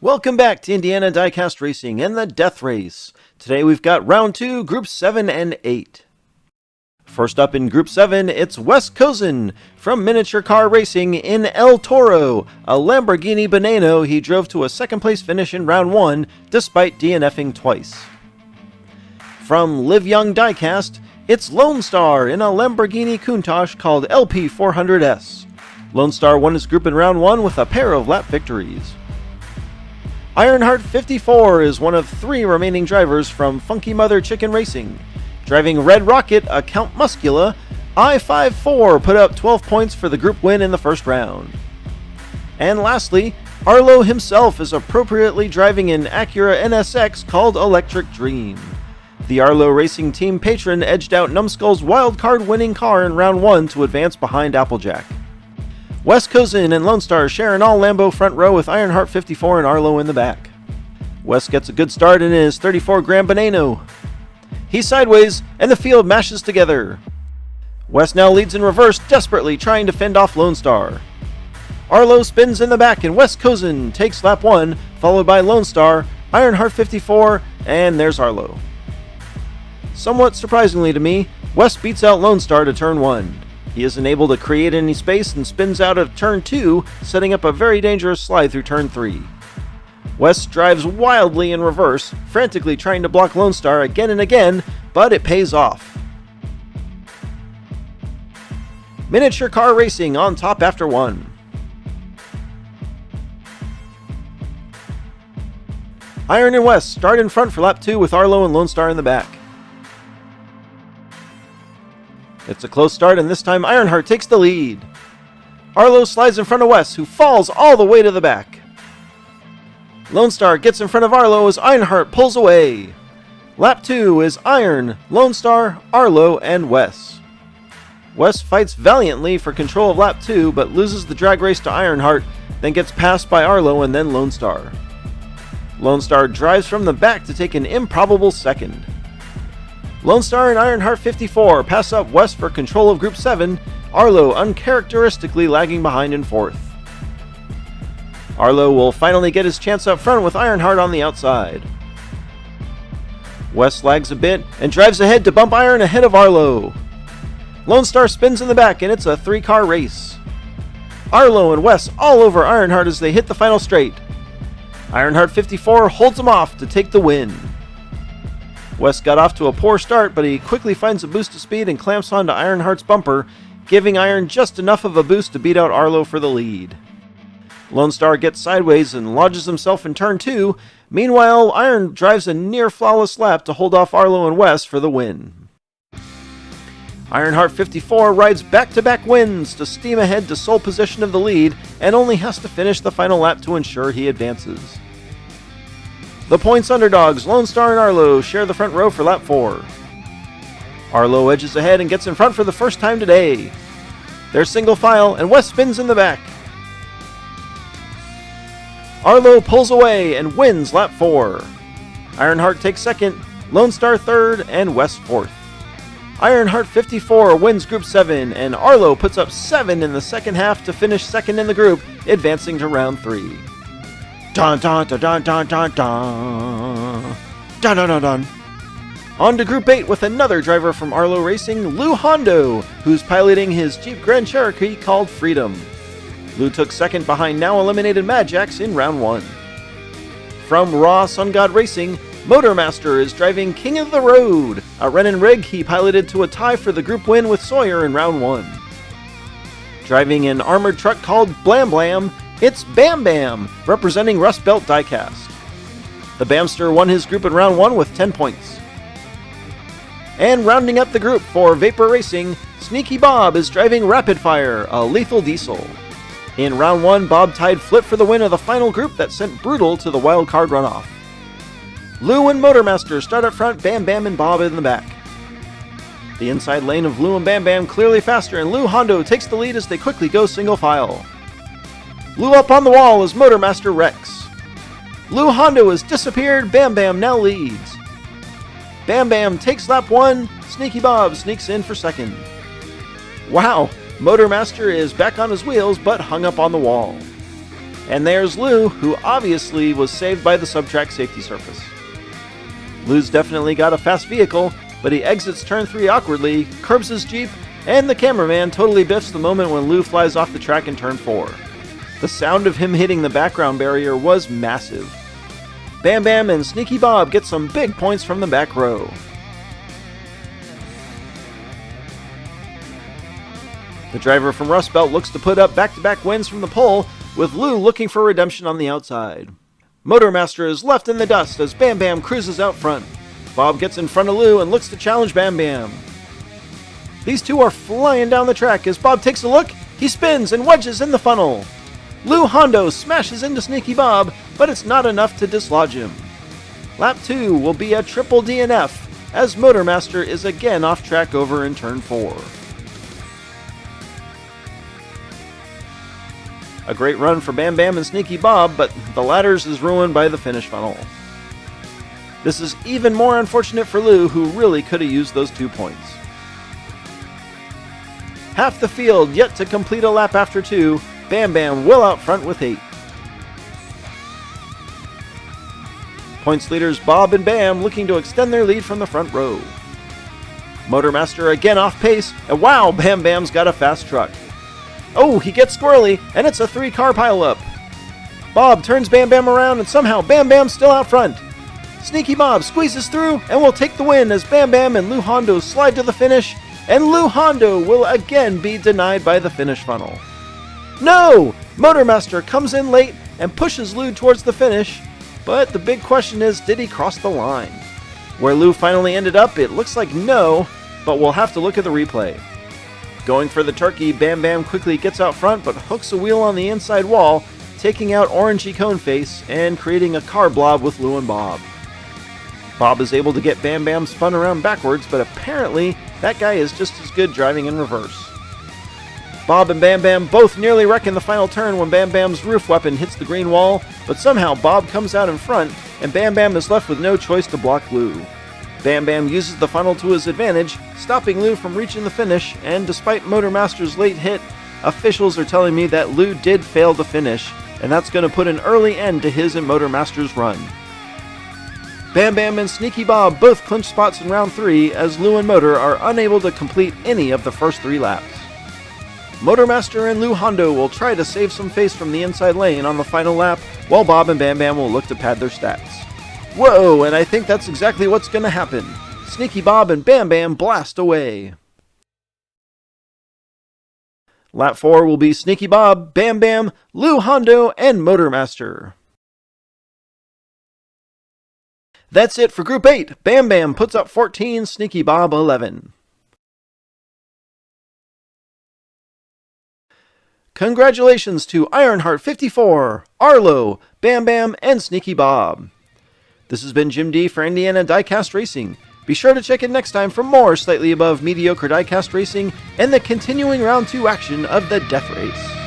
Welcome back to Indiana Diecast Racing and the Death Race. Today we've got Round 2, Groups 7 and 8. First up in Group 7, it's Wes Cozen from Miniature Car Racing in El Toro, a Lamborghini Banano he drove to a second place finish in Round 1 despite DNFing twice. From Live Young Diecast, it's Lone Star in a Lamborghini Countach called LP400S. Lone Star won his group in Round 1 with a pair of lap victories. Ironheart 54 is one of 3 remaining drivers from Funky Mother Chicken Racing. Driving Red Rocket, a Count Muscula, I-54 put up 12 points for the group win in the first round. And lastly, Arlo himself is appropriately driving an Acura NSX called Electric Dream. The Arlo Racing Team patron edged out Numskull's wildcard winning car in Round 1 to advance behind Applejack. Wes Cozen and Lone Star share an all-Lambo front row with Ironheart 54 and Arlo in the back. Wes gets a good start in his 34 Grand Banano. He's sideways, and the field mashes together. Wes now leads in reverse, desperately trying to fend off Lone Star. Arlo spins in the back, and Wes Cozen takes lap 1, followed by Lone Star, Ironheart 54, and there's Arlo. Somewhat surprisingly to me, Wes beats out Lone Star to turn 1. He isn't able to create any space and spins out of turn 2, setting up a very dangerous slide through turn 3. Wes drives wildly in reverse, frantically trying to block Lone Star again and again, but it pays off. Miniature Car Racing on top after 1. Iron and Wes start in front for lap 2 with Arlo and Lone Star in the back. It's a close start, and this time Ironheart takes the lead. Arlo slides in front of Wes, who falls all the way to the back. Lone Star gets in front of Arlo as Ironheart pulls away. Lap 2 is Iron, Lone Star, Arlo, and Wes. Wes fights valiantly for control of lap 2, but loses the drag race to Ironheart, then gets passed by Arlo and then Lone Star. Lone Star drives from the back to take an improbable second. Lone Star and Ironheart 54 pass up Wes for control of Group 7, Arlo uncharacteristically lagging behind in 4th. Arlo will finally get his chance up front with Ironheart on the outside. Wes lags a bit and drives ahead to bump Iron ahead of Arlo. Lone Star spins in the back and it's a 3-car race. Arlo and Wes all over Ironheart as they hit the final straight. Ironheart 54 holds him off to take the win. Wes got off to a poor start, but he quickly finds a boost of speed and clamps onto Ironheart's bumper, giving Iron just enough of a boost to beat out Arlo for the lead. Lone Star gets sideways and lodges himself in turn 2. Meanwhile, Iron drives a near-flawless lap to hold off Arlo and Wes for the win. Ironheart 54 rides back-to-back wins to steam ahead to sole position of the lead and only has to finish the final lap to ensure he advances. The points underdogs, Lone Star and Arlo, share the front row for lap 4. Arlo edges ahead and gets in front for the first time today. They're single file, and Wes spins in the back. Arlo pulls away and wins lap 4. Ironheart takes second, Lone Star third, and Wes fourth. Ironheart 54 wins Group 7, and Arlo puts up 7 in the second half to finish second in the group, advancing to round 3. Dun dun dun dun dun dun dun. Dun dun dun dun. On to Group 8 with another driver from Arlo Racing, Lou Hondo, who's piloting his Jeep Grand Cherokee called Freedom. Lou took second behind now eliminated Madjax in round 1. From Raw Sun God Racing, Motormaster is driving King of the Road, a Renan rig he piloted to a tie for the group win with Sawyer in round 1. Driving an armored truck called Blam Blam, it's Bam Bam, representing Rust Belt Diecast. The Bamster won his group in round 1 with 10 points. And rounding up the group for Vapor Racing, Sneaky Bob is driving Rapid Fire, a lethal diesel. In round 1, Bob tied Flip for the win of the final group that sent Brutal to the wild card runoff. Lou and Motormaster start up front, Bam Bam and Bob in the back. The inside lane of Lou and Bam Bam clearly faster, and Lou Hondo takes the lead as they quickly go single file. Lou up on the wall as Motormaster wrecks. Lou Hondo has disappeared, Bam Bam now leads. Bam Bam takes lap 1, Sneaky Bob sneaks in for second. Wow, Motormaster is back on his wheels but hung up on the wall. And there's Lou, who obviously was saved by the subtrack safety surface. Lou's definitely got a fast vehicle, but he exits turn 3 awkwardly, curbs his Jeep, and the cameraman totally biffs the moment when Lou flies off the track in turn 4. The sound of him hitting the background barrier was massive. Bam Bam and Sneaky Bob get some big points from the back row. The driver from Rust Belt looks to put up back-to-back wins from the pole, with Lou looking for redemption on the outside. Motormaster is left in the dust as Bam Bam cruises out front. Bob gets in front of Lou and looks to challenge Bam Bam. These two are flying down the track as Bob takes a look, he spins and wedges in the funnel. Lou Hondo smashes into Sneaky Bob, but it's not enough to dislodge him. Lap 2 will be a triple DNF as Motormaster is again off track over in turn 4. A great run for Bam Bam and Sneaky Bob, but the latter's is ruined by the finish funnel. This is even more unfortunate for Lou, who really could have used those 2 points. Half the field yet to complete a lap after 2, Bam Bam will out front with 8. Points leaders Bob and Bam looking to extend their lead from the front row. Motormaster again off pace, and wow, Bam Bam's got a fast truck. Oh, he gets squirrely, and it's a 3-car pileup. Bob turns Bam Bam around, and somehow Bam Bam's still out front. Sneaky Bob squeezes through and will take the win as Bam Bam and Lou Hondo slide to the finish, and Lou Hondo will again be denied by the finish funnel. No! Motormaster comes in late and pushes Lou towards the finish, but the big question is, did he cross the line? Where Lou finally ended up, it looks like no, but we'll have to look at the replay. Going for the turkey, Bam Bam quickly gets out front but hooks a wheel on the inside wall, taking out orangey cone face and creating a car blob with Lou and Bob. Bob is able to get Bam Bam spun around backwards, but apparently that guy is just as good driving in reverse. Bob and Bam Bam both nearly wreck in the final turn when Bam Bam's roof weapon hits the green wall, but somehow Bob comes out in front and Bam Bam is left with no choice to block Lou. Bam Bam uses the funnel to his advantage, stopping Lou from reaching the finish, and despite Motormaster's late hit, officials are telling me that Lou did fail to finish, and that's going to put an early end to his and Motormaster's run. Bam Bam and Sneaky Bob both clinch spots in round 3 as Lou and Motor are unable to complete any of the first 3 laps. Motormaster and Lou Hondo will try to save some face from the inside lane on the final lap, while Bob and Bam Bam will look to pad their stats. Whoa, and I think that's exactly what's going to happen. Sneaky Bob and Bam Bam blast away. Lap 4 will be Sneaky Bob, Bam Bam, Lou Hondo, and Motormaster. That's it for Group 8. Bam Bam puts up 14, Sneaky Bob 11. Congratulations to Ironheart 54, Arlo, Bam Bam, and Sneaky Bob. This has been Jim D for Indiana Diecast Racing. Be sure to check in next time for more slightly above mediocre diecast racing and the continuing round 2 action of the Death Race.